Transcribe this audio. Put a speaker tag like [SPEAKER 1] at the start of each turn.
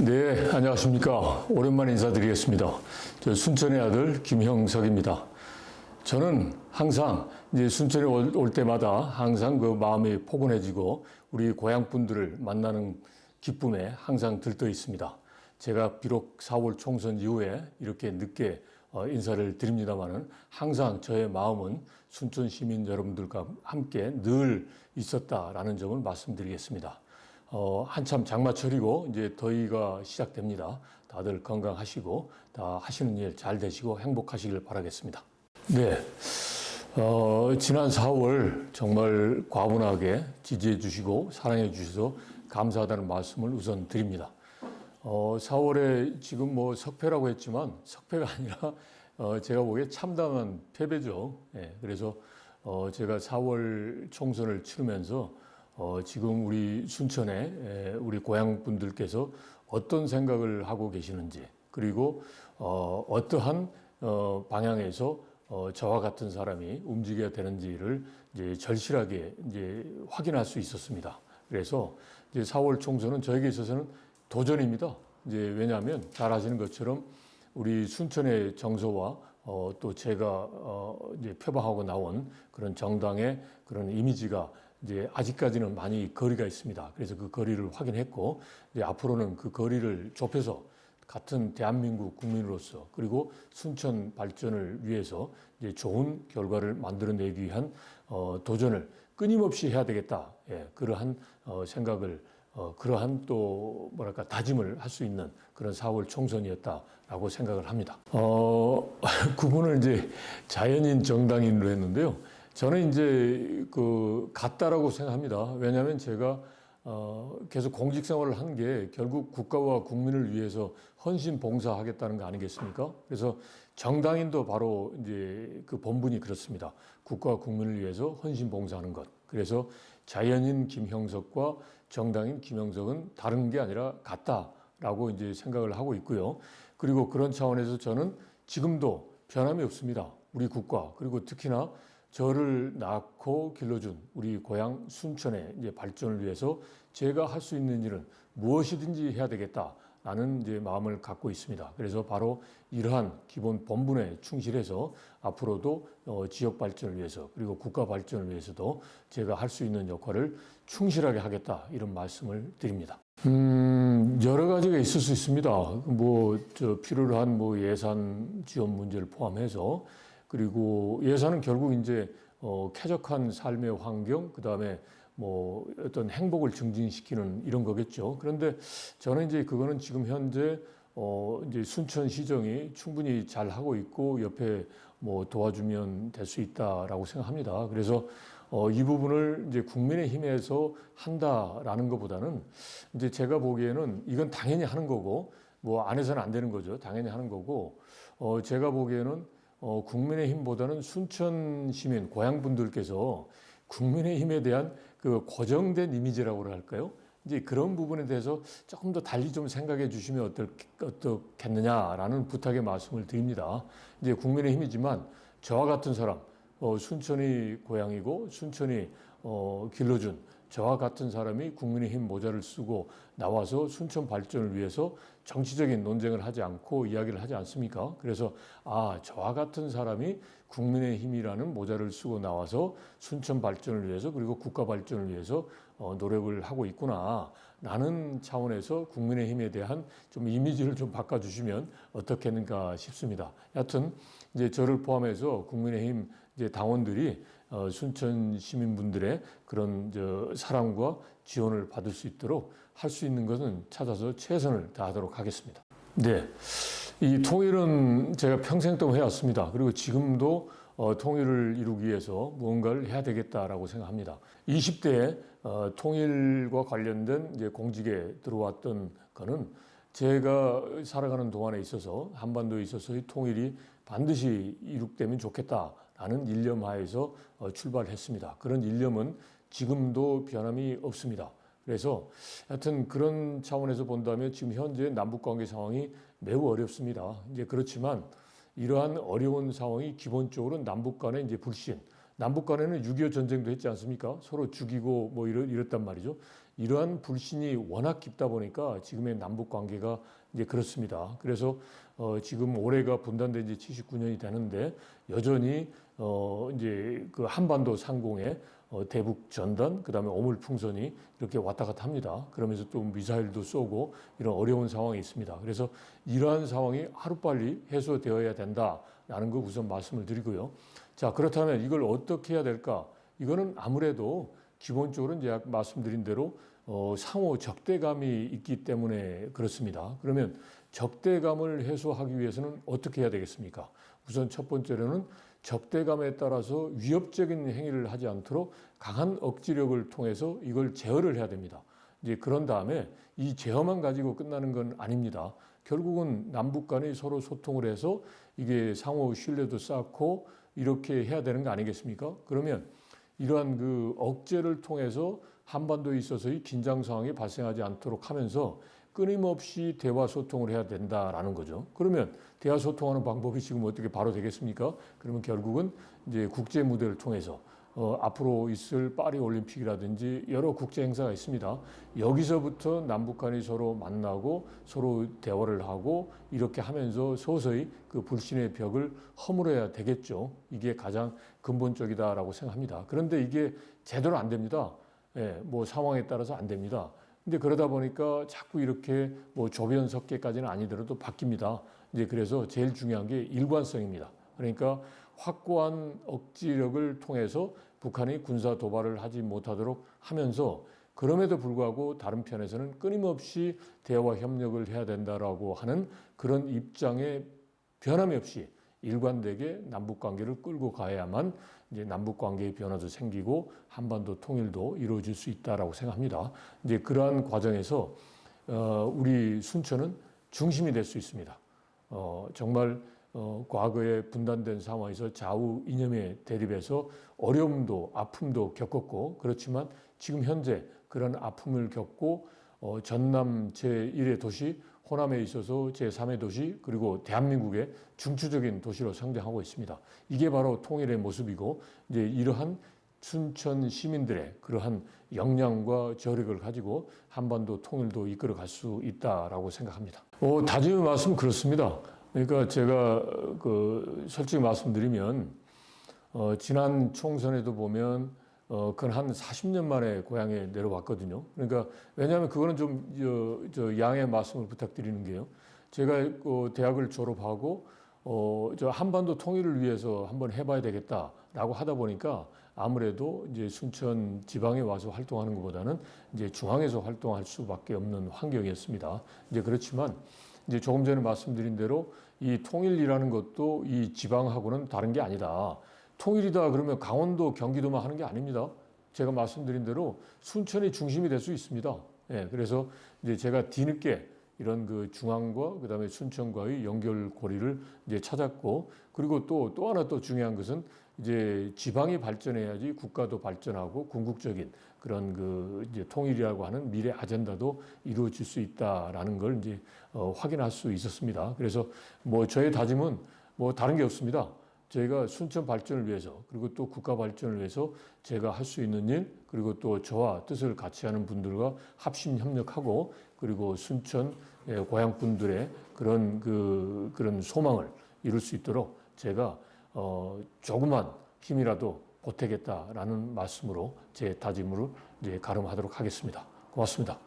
[SPEAKER 1] 네, 안녕하십니까. 오랜만에 인사드리겠습니다. 저 순천의 아들 김형석입니다. 저는 항상 이제 순천에 올 때마다 항상 그 마음이 포근해지고 우리 고향 분들을 만나는 기쁨에 항상 들떠 있습니다. 제가 비록 4월 총선 이후에 이렇게 늦게 인사를 드립니다마는 항상 저의 마음은 순천 시민 여러분들과 함께 늘 있었다라는 점을 말씀드리겠습니다. 한참 장마철이고 이제 더위가 시작됩니다. 다들 건강하시고 다 하시는 일 잘 되시고 행복하시길 바라겠습니다. 네. 지난 4월 정말 과분하게 지지해 주시고 사랑해 주셔서 감사하다는 말씀을 우선 드립니다. 4월에 지금 뭐 석패라고 했지만 석패가 아니라 제가 보기에 참담한 패배죠. 예, 그래서 제가 4월 총선을 치르면서 지금 우리 순천에 우리 고향 분들께서 어떤 생각을 하고 계시는지 그리고 어떠한 방향에서 저와 같은 사람이 움직여야 되는지를 이제 절실하게 이제 확인할 수 있었습니다. 그래서 이제 4월 총선은 저에게 있어서는 도전입니다. 이제 왜냐하면 잘 아시는 것처럼 우리 순천의 정서와 또 제가 이제 표방하고 나온 그런 정당의 그런 이미지가 이제 아직까지는 많이 거리가 있습니다. 그래서 그 거리를 확인했고 이제 앞으로는 그 거리를 좁혀서 같은 대한민국 국민으로서 그리고 순천 발전을 위해서 이제 좋은 결과를 만들어내기 위한 도전을 끊임없이 해야 되겠다. 예, 그러한 생각을 그러한 또 뭐랄까 다짐을 할 수 있는 그런 4월 총선이었다라고 생각을 합니다. 구분을 이제 자연인 정당인으로 했는데요. 저는 이제 같다라고 생각합니다. 왜냐하면 제가 계속 공직 생활을 한 게 결국 국가와 국민을 위해서 헌신 봉사하겠다는 거 아니겠습니까? 그래서 정당인도 바로 이제 그 본분이 그렇습니다. 국가와 국민을 위해서 헌신 봉사하는 것. 그래서 자연인 김형석과 정당인 김형석은 다른 게 아니라 같다라고 이제 생각을 하고 있고요. 그리고 그런 차원에서 저는 지금도 변함이 없습니다. 우리 국가 그리고 특히나 저를 낳고 길러준 우리 고향 순천의 이제 발전을 위해서 제가 할 수 있는 일은 무엇이든지 해야 되겠다라는 이제 마음을 갖고 있습니다. 그래서 바로 이러한 기본 본분에 충실해서 앞으로도 지역 발전을 위해서 그리고 국가 발전을 위해서도 제가 할 수 있는 역할을 충실하게 하겠다 이런 말씀을 드립니다. 여러 가지가 있을 수 있습니다. 필요로 한 예산 지원 문제를 포함해서 그리고 예산은 결국 이제 쾌적한 삶의 환경, 그 다음에 어떤 행복을 증진시키는 이런 거겠죠. 그런데 저는 이제 그거는 지금 현재 이제 순천시정이 충분히 잘 하고 있고 옆에 도와주면 될 수 있다라고 생각합니다. 그래서 이 부분을 이제 국민의힘에서 한다라는 것보다는 이제 제가 보기에는 이건 당연히 하는 거고 안 해서는 안 되는 거죠. 당연히 하는 거고 제가 보기에는 국민의힘보다는 순천 시민, 고향 분들께서 국민의힘에 대한 그 고정된 이미지라고 할까요? 이제 그런 부분에 대해서 조금 더 달리 좀 생각해 주시면 어떻겠느냐라는 부탁의 말씀을 드립니다. 이제 국민의힘이지만 저와 같은 사람, 순천이 고향이고 순천이 길러준 저와 같은 사람이 국민의힘 모자를 쓰고 나와서 순천 발전을 위해서 정치적인 논쟁을 하지 않고 이야기를 하지 않습니까? 그래서 저와 같은 사람이 국민의힘이라는 모자를 쓰고 나와서 순천 발전을 위해서 그리고 국가 발전을 위해서 노력을 하고 있구나 라는 차원에서 국민의힘에 대한 좀 이미지를 좀 바꿔주시면 어떻겠는가 싶습니다. 여하튼 이제 저를 포함해서 국민의힘 이제 당원들이 순천 시민분들의 그런 사랑과 지원을 받을 수 있도록 할 수 있는 것은 찾아서 최선을 다하도록 하겠습니다. 네. 이 통일은 제가 평생 동안 해왔습니다. 그리고 지금도 통일을 이루기 위해서 무언가를 해야 되겠다라고 생각합니다. 20대에 통일과 관련된 이제 공직에 들어왔던 거는 제가 살아가는 동안에 있어서 한반도에 있어서의 통일이 반드시 이룩되면 좋겠다라는 일념하에서 출발했습니다. 그런 일념은 지금도 변함이 없습니다. 그래서 하여튼 그런 차원에서 본다면 지금 현재 남북관계 상황이 매우 어렵습니다. 이제 그렇지만 이러한 어려운 상황이 기본적으로 남북 간의 이제 불신, 남북 간에는 6.25 전쟁도 했지 않습니까? 서로 죽이고 뭐 이랬단 말이죠. 이러한 불신이 워낙 깊다 보니까 지금의 남북 관계가 이제 그렇습니다. 그래서 지금 올해가 분단된 지 79년이 되는데 여전히 이제 그 한반도 상공에 대북 전단, 그다음에 오물풍선이 이렇게 왔다 갔다 합니다. 그러면서 또 미사일도 쏘고 이런 어려운 상황이 있습니다. 그래서 이러한 상황이 하루빨리 해소되어야 된다라는 거 우선 말씀을 드리고요. 자, 그렇다면 이걸 어떻게 해야 될까? 이거는 아무래도 기본적으로 이제 말씀드린 대로 상호 적대감이 있기 때문에 그렇습니다. 그러면 적대감을 해소하기 위해서는 어떻게 해야 되겠습니까? 우선 첫 번째로는 적대감에 따라서 위협적인 행위를 하지 않도록 강한 억지력을 통해서 이걸 제어를 해야 됩니다. 이제 그런 다음에 이 제어만 가지고 끝나는 건 아닙니다. 결국은 남북 간이 서로 소통을 해서 이게 상호 신뢰도 쌓고 이렇게 해야 되는 거 아니겠습니까? 그러면 이러한 그 억제를 통해서 한반도에 있어서의 긴장 상황이 발생하지 않도록 하면서 끊임없이 대화 소통을 해야 된다라는 거죠. 그러면 대화 소통하는 방법이 지금 어떻게 바로 되겠습니까? 그러면 결국은 이제 국제 무대를 통해서 앞으로 있을 파리 올림픽이라든지 여러 국제 행사가 있습니다. 여기서부터 남북 간이 서로 만나고 서로 대화를 하고 이렇게 하면서 서서히 그 불신의 벽을 허물어야 되겠죠. 이게 가장 근본적이다라고 생각합니다. 그런데 이게 제대로 안 됩니다. 예, 뭐 상황에 따라서 안 됩니다. 근데 그러다 보니까 자꾸 이렇게 뭐 조변석계까지는 아니더라도 바뀝니다. 이제 그래서 제일 중요한 게 일관성입니다. 그러니까 확고한 억지력을 통해서 북한이 군사 도발을 하지 못하도록 하면서 그럼에도 불구하고 다른 편에서는 끊임없이 대화 협력을 해야 된다라고 하는 그런 입장에 변함이 없이 일관되게 남북 관계를 끌고 가야만 이제 남북 관계의 변화도 생기고 한반도 통일도 이루어질 수 있다라고 생각합니다. 이제 그러한 과정에서 우리 순천은 중심이 될 수 있습니다. 정말 과거에 분단된 상황에서 좌우 이념에 대립해서 어려움도 아픔도 겪었고 그렇지만 지금 현재 그런 아픔을 겪고 전남 제1의 도시 호남에 있어서 제3의 도시 그리고 대한민국의 중추적인 도시로 성장하고 있습니다. 이게 바로 통일의 모습이고 이제 이러한 순천 시민들의 그러한 역량과 저력을 가지고 한반도 통일도 이끌어 갈 수 있다라고 생각합니다. 다짐의 말씀 그렇습니다. 그러니까 제가 솔직히 말씀드리면 지난 총선에도 보면 그건 한 40년 만에 고향에 내려왔거든요. 그러니까 왜냐하면 그거는 좀 양해 말씀을 부탁드리는 게요. 제가 대학을 졸업하고 저 한반도 통일을 위해서 한번 해봐야 되겠다라고 하다 보니까 아무래도 이제 순천 지방에 와서 활동하는 것보다는 이제 중앙에서 활동할 수밖에 없는 환경이었습니다. 이제 그렇지만 이제 조금 전에 말씀드린 대로 이 통일이라는 것도 이 지방하고는 다른 게 아니다. 통일이다 그러면 강원도, 경기도만 하는 게 아닙니다. 제가 말씀드린 대로 순천이 중심이 될 수 있습니다. 예, 그래서 이제 제가 뒤늦게 이런 그 중앙과 그다음에 순천과의 연결고리를 이제 찾았고 그리고 또 하나 또 중요한 것은 이제 지방이 발전해야지 국가도 발전하고 궁극적인 그런 그 이제 통일이라고 하는 미래 아젠다도 이루어질 수 있다라는 걸 이제 확인할 수 있었습니다. 그래서 뭐 저의 다짐은 뭐 다른 게 없습니다. 저희가 순천 발전을 위해서 그리고 또 국가 발전을 위해서 제가 할 수 있는 일 그리고 또 저와 뜻을 같이 하는 분들과 합심 협력하고 그리고 순천 고향 분들의 그런 소망을 이룰 수 있도록 제가 조그만 힘이라도 보태겠다라는 말씀으로 제 다짐을 이제 가름하도록 하겠습니다. 고맙습니다.